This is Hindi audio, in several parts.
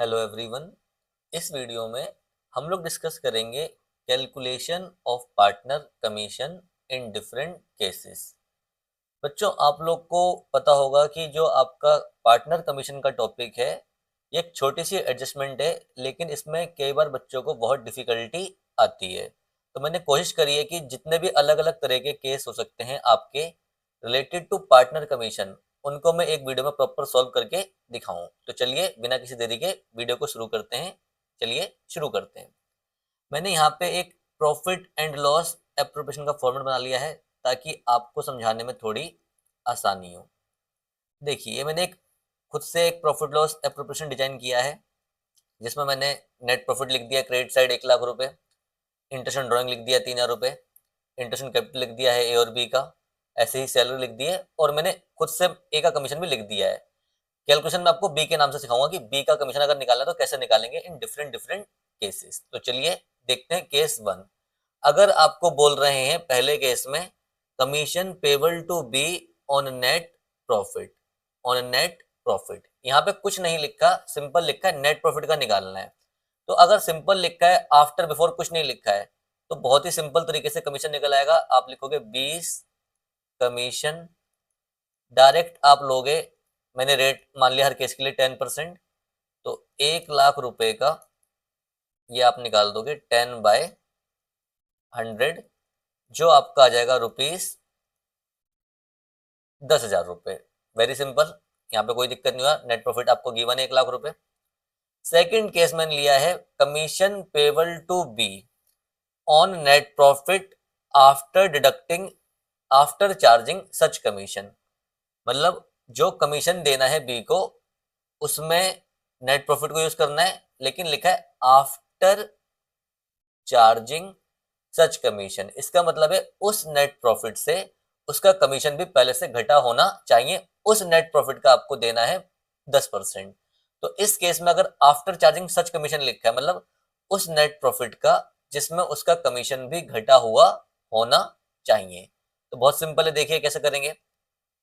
Hello everyone. इस वीडियो में हम लोग डिस्कस करेंगे calculation of partner commission in different cases. बच्चों, आप लोग को पता होगा कि जो आपका पार्टनर कमीशन का टॉपिक है ये एक छोटी सी एडजस्टमेंट है, लेकिन इसमें कई बार बच्चों को बहुत डिफिकल्टी आती है। तो मैंने कोशिश करी है कि जितने भी अलग अलग तरह के केस हो सकते हैं आपके रिलेटेड टू पार्टनर कमीशन, उनको मैं एक वीडियो में प्रॉपर सॉल्व करके दिखाऊं। तो चलिए बिना किसी देरी के वीडियो को शुरू करते हैं। चलिए शुरू करते हैं। मैंने यहाँ पे एक प्रॉफिट एंड लॉस एप्रोप्रिएशन का फॉर्मेट बना लिया है ताकि आपको समझाने में थोड़ी आसानी हो। देखिए, ये मैंने एक खुद से एक प्रॉफिट लॉस एप्रोप्रिएशन डिजाइन किया है जिसमें मैंने नेट प्रॉफिट लिख दिया क्रेडिट साइड 1,00,000 रुपए, इंटरेस्ट ऑन ड्रॉइंग लिख दिया 3,000 रुपए, इंटरेस्ट ऑन कैपिटल लिख दिया है ए और बी का, ऐसे ही सैलरी लिख दी है और मैंने खुद से ए का कमीशन भी लिख दिया है। कैलकुलेशन में आपको बी के नाम से सिखाऊंगा कि बी का कमीशन अगर निकालना है तो कैसे निकालेंगे इन डिफरेंट डिफरेंट केसेस। तो चलिए देखते हैं केस 1। अगर आपको बोल रहे हैं पहले केस में commission payable to be on net profit, on net profit, यहाँ पे कुछ नहीं लिखा, सिंपल लिखा है नेट प्रॉफिट का निकालना है। तो अगर सिंपल लिखा है आफ्टर बिफोर कुछ नहीं लिखा है तो बहुत ही सिंपल तरीके से कमीशन निकल आएगा। आप लिखोगे 20 कमीशन, डायरेक्ट आप लोगे, मैंने रेट मान लिया हर केस के लिए 10%, तो 1,00,000 रुपए का ये आप निकाल दोगे 10/100, जो आपका आ जाएगा ₹10,000। वेरी सिंपल, यहाँ पे कोई दिक्कत नहीं हुआ। नेट प्रॉफिट आपको गिवन है 1,00,000 रुपए। सेकेंड केस मैंने लिया है commission payable to be on net profit after deducting, after charging such commission. मतलब जो कमीशन देना है बी को उसमें नेट प्रॉफिट को यूज करना है, लेकिन लिखा है आफ्टर चार्जिंग सच कमीशन। इसका मतलब है उस नेट प्रॉफिट से उसका कमीशन भी पहले से घटा होना चाहिए। उस नेट प्रॉफिट का आपको देना है 10%। तो इस केस में अगर आफ्टर चार्जिंग सच कमीशन लिखा है मतलब उस नेट प्रॉफिट का जिसमें उसका कमीशन भी घटा हुआ होना चाहिए। तो बहुत सिंपल है, देखिए कैसे करेंगे।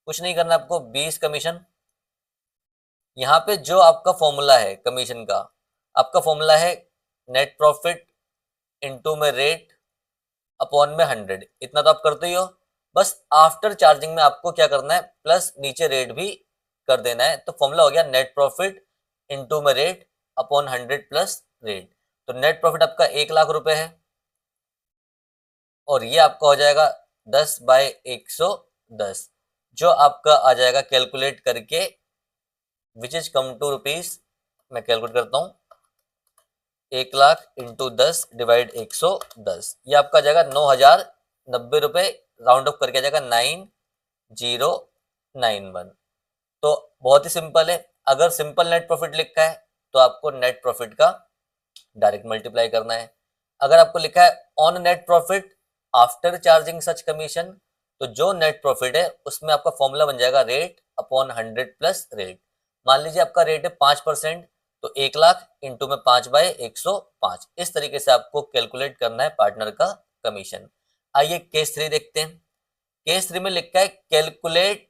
कुछ नहीं करना आपको, 20 कमीशन, यहाँ पे जो आपका फॉर्मूला है कमीशन का, आपका फॉर्मूला है नेट प्रॉफिट इनटू में रेट अपॉन में 100। इतना तो आप करते ही हो। बस आफ्टर चार्जिंग में आपको क्या करना है, प्लस नीचे रेट भी कर देना है। तो फॉर्मूला हो गया नेट प्रॉफिट इनटू में रेट अपॉन 100 प्लस रेट। तो नेट प्रॉफिट आपका 1,00,000 रुपए है और ये आपका हो जाएगा 10/110, जो आपका आ जाएगा कैलकुलेट करके which is come to rupees, मैं कैलकुलेट करता हूँ, 1,00,000 इंटू 10 डिवाइड 110, ये आपका आ जाएगा 9,090 रुपए। राउंड ऑफ करके आ जाएगा 9,091। तो बहुत ही सिंपल है। अगर सिंपल नेट प्रॉफिट लिखा है तो आपको नेट प्रॉफिट का डायरेक्ट मल्टीप्लाई करना है। अगर आपको लिखा है on net profit after charging such commission, तो जो नेट प्रॉफिट है उसमें आपका फॉर्मूला बन जाएगा रेट अपॉन 100 प्लस रेट। मान लीजिए आपका रेट है 5%, तो 1,00,000 इंटू में 5/105। इस तरीके से आपको कैलकुलेट करना है पार्टनर का कमीशन। आइए केस 3 देखते हैं। केस 3 में लिखा है calculate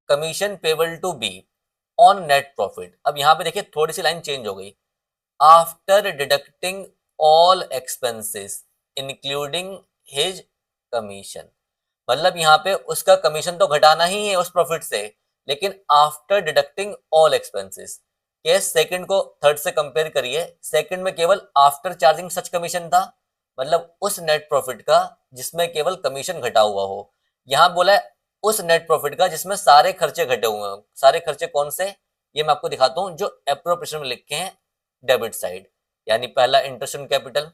commission payable to be on net profit. अब यहाँ पे देखिए थोड़ी सी लाइन चेंज हो गई, after deducting all expenses including his commission. मतलब यहाँ पे उसका कमीशन तो घटाना ही है उस प्रॉफिट से, लेकिन after deducting all expenses. Case second को थर्ड से कंपेयर करिए। सेकंड में केवल आफ्टर चार्जिंग सच कमीशन था, मतलब उस नेट प्रॉफिट का जिसमें केवल कमीशन घटा हुआ हो। यहाँ बोला है उस नेट प्रॉफिट का जिसमें सारे खर्चे घटे हुए हो। सारे खर्चे कौन से, ये मैं आपको दिखाता हूँ, जो एप्रोप्रिएशन में लिखे हैं डेबिट साइड। यानी पहला इंटरेस्ट ऑन कैपिटल,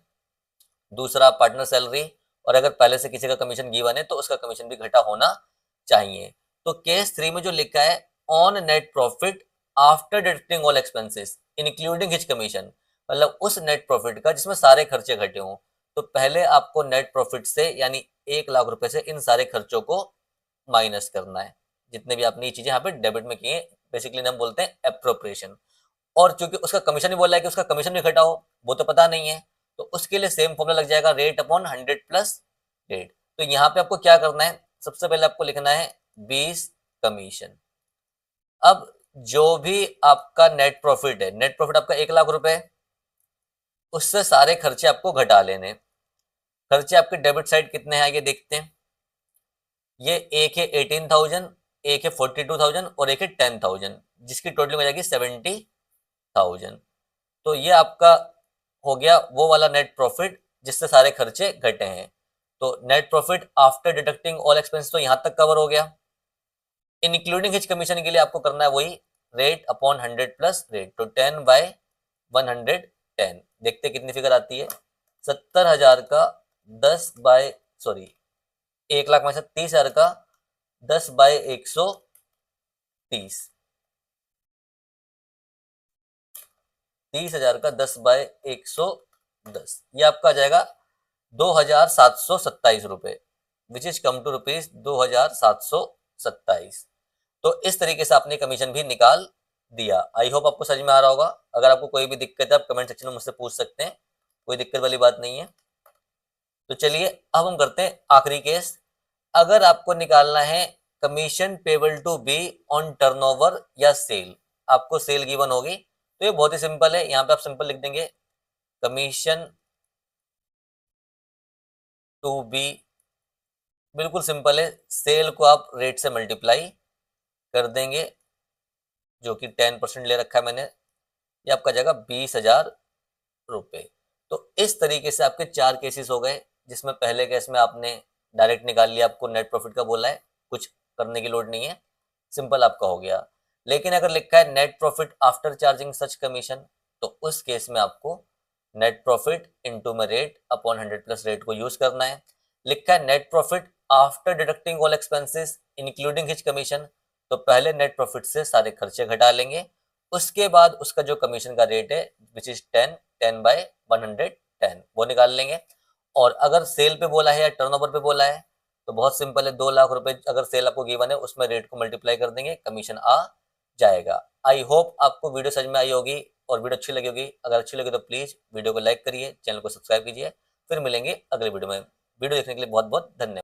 दूसरा पार्टनर सैलरी, और अगर पहले से किसी का कमीशन गिवन है तो उसका कमीशन भी घटा होना चाहिए। तो केस 3 में जो लिखा है on net profit after deducting all expenses including his commission, मतलब उस नेट प्रॉफिट का जिसमें सारे खर्चे घटे हों। तो पहले आपको नेट प्रॉफिट से यानी 1,00,000 रुपए से इन सारे खर्चों को माइनस करना है, जितने भी आपने ये चीजें यहाँ पे डेबिट में की है। बेसिकली हम बोलते हैं एप्रोप्रिएशन। और चूंकि उसका कमीशन भी बोला है कि उसका कमीशन भी घटा हो, वो तो पता नहीं है, तो उसके लिए सेम फॉर्मूला लग जाएगा रेट अपॉन 100 प्लस रेट। तो यहाँ पे आपको क्या करना है, सबसे पहले आपको लिखना है 20 कमीशन। अब जो भी आपका नेट प्रॉफिट है, नेट प्रॉफिट आपका 1 लाख रुपए है, उससे सारे खर्चे आपको घटा लेने। खर्चे आपके डेबिट साइड कितने हैं आइए देखते हैं। ये एक है 18,000, एक है 42,000 और एक है 10,000, जिसकी टोटल हो जाएगी 70,000। तो ये आपका हो गया वो वाला नेट प्रॉफिट जिससे सारे खर्चे घटे हैं। तो net profit after deducting all expense तो यहां तक कवर हो गया। इंक्लूडिंग हिच कमीशन के लिए आपको करना है वही रेट अपॉन 100 प्लस रेट, तो 10/110। देखते कितनी फिगर आती है। 70,000 का 1 लाख में से 30,000 का 10/130, 30,000 का 10/110, ये आपका आ जाएगा 2,727 रुपए, which is come to rupees 2,727। तो इस तरीके से आपने कमीशन भी निकाल दिया। आई होप आपको समझ में आ रहा होगा। अगर आपको कोई भी दिक्कत है आप कमेंट सेक्शन में मुझसे पूछ सकते हैं, कोई दिक्कत वाली बात नहीं है। तो चलिए अब हम करते हैं आखिरी केस। अगर आपको निकालना है commission payable to be on turnover या सेल, आपको सेल गिवन होगी, तो ये बहुत ही सिंपल है। यहां पे आप सिंपल लिख देंगे कमीशन टू बी, बिल्कुल सिंपल है। सेल को आप रेट से मल्टीप्लाई कर देंगे, जो कि 10% ले रखा है मैंने, ये आपका जाएगा 20,000 रुपए। तो इस तरीके से आपके 4 केसेस हो गए, जिसमें पहले केस में आपने डायरेक्ट निकाल लिया, आपको नेट प्रॉफिट का बोला है, कुछ करने की लोड नहीं है, सिंपल आपका हो गया। लेकिन अगर लिखा है net profit after charging such commission, तो उस केस में आपको नेट प्रॉफिट इनटू में रेट अपॉन 100 प्लस रेट को यूज करना है। लिखा है net profit after deducting all expenses including hitch commission, तो पहले नेट प्रॉफिट से सारे खर्चे घटा लेंगे, उसके बाद उसका जो कमीशन का रेट है विच इज 10/110 वो निकाल लेंगे। और अगर सेल पे बोला है या टर्नओवर पे बोला है तो बहुत सिंपल है, 2 लाख रुपए अगर सेल आपको गिवन है उसमें रेट को मल्टीप्लाई कर देंगे, कमीशन आ जाएगा। आई होप आपको वीडियो समझ में आई होगी और वीडियो अच्छी लगी होगी। अगर अच्छी लगी तो प्लीज वीडियो को लाइक करिए, चैनल को सब्सक्राइब कीजिए। फिर मिलेंगे अगले वीडियो में। वीडियो देखने के लिए बहुत बहुत धन्यवाद।